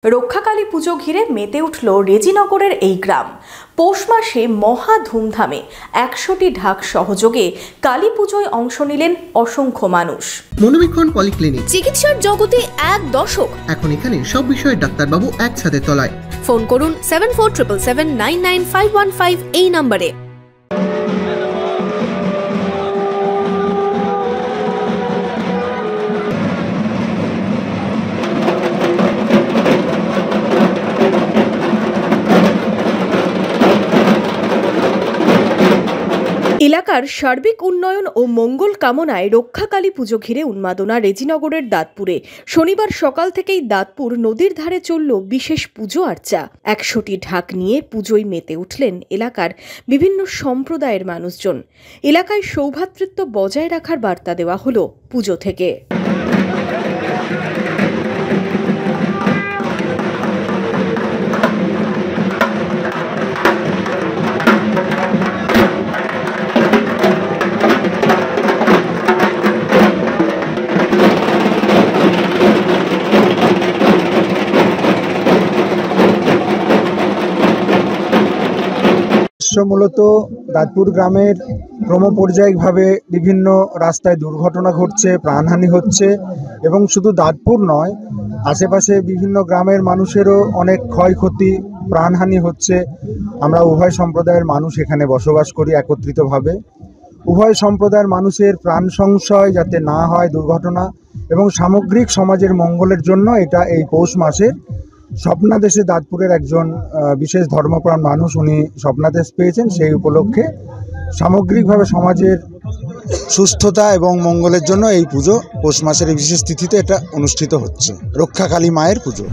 রক্ষাকালী পুজো ঘিরে মেতে উঠল রেজিনগরের এই গ্রাম। পৌষ মাসে মহা ধুমধামে 100টি ঢাক সহযোগে কালী পুজোয় অংশ নিলেন অসংখ্য মানুষ। মনোবীক্ষণ পলিক্লিনিক, চিকিৎসার জগতে এক দশক। এখন এখানে সব বিষয়ে ডাক্তারবাবু একসাথে তলায়। ফোন করুন 7477799515 এই নম্বরে। এলাকার সার্বিক উন্নয়ন ও মঙ্গল কামনায় রক্ষাকালী পুজো ঘিরে উন্মাদনা রেজিনগরের দাঁতপুরে। শনিবার সকাল থেকেই দাঁতপুর নদীর ধারে চলল বিশেষ পুজো আর্চা। 100টি ঢাক নিয়ে পুজোয় মেতে উঠলেন এলাকার বিভিন্ন সম্প্রদায়ের মানুষজন। এলাকায় সৌভ্রাতৃত্ব বজায় রাখার বার্তা দেওয়া হলো পুজো থেকে। মূলত দাঁতপুর গ্রামের ক্রমপর্যায়িকভাবে বিভিন্ন রাস্তায় দুর্ঘটনা ঘটছে, প্রাণহানি হচ্ছে এবং শুধু দাঁতপুর নয়, আশেপাশে বিভিন্ন গ্রামের মানুষেরও অনেক ক্ষয়ক্ষতি, প্রাণহানি হচ্ছে। আমরা উভয় সম্প্রদায়ের মানুষ এখানে বসবাস করি একত্রিতভাবে। উভয় সম্প্রদায়ের মানুষের প্রাণ সংশয় যাতে না হয় দুর্ঘটনা এবং সামগ্রিক সমাজের মঙ্গলের জন্য এটা এই পৌষ মাসের স্বপ্নাদেশে দাঁতপুরের একজন বিশেষ ধর্মপ্রাণ মানুষ উনি স্বপ্নাদেশ পেয়েছেন। সেই উপলক্ষে সামগ্রিকভাবে সমাজের সুস্থতা এবং মঙ্গলের জন্য এই পুজো পৌষ মাসের এই বিশেষ তিথিতে এটা অনুষ্ঠিত হচ্ছে। রক্ষাকালী মায়ের পুজো।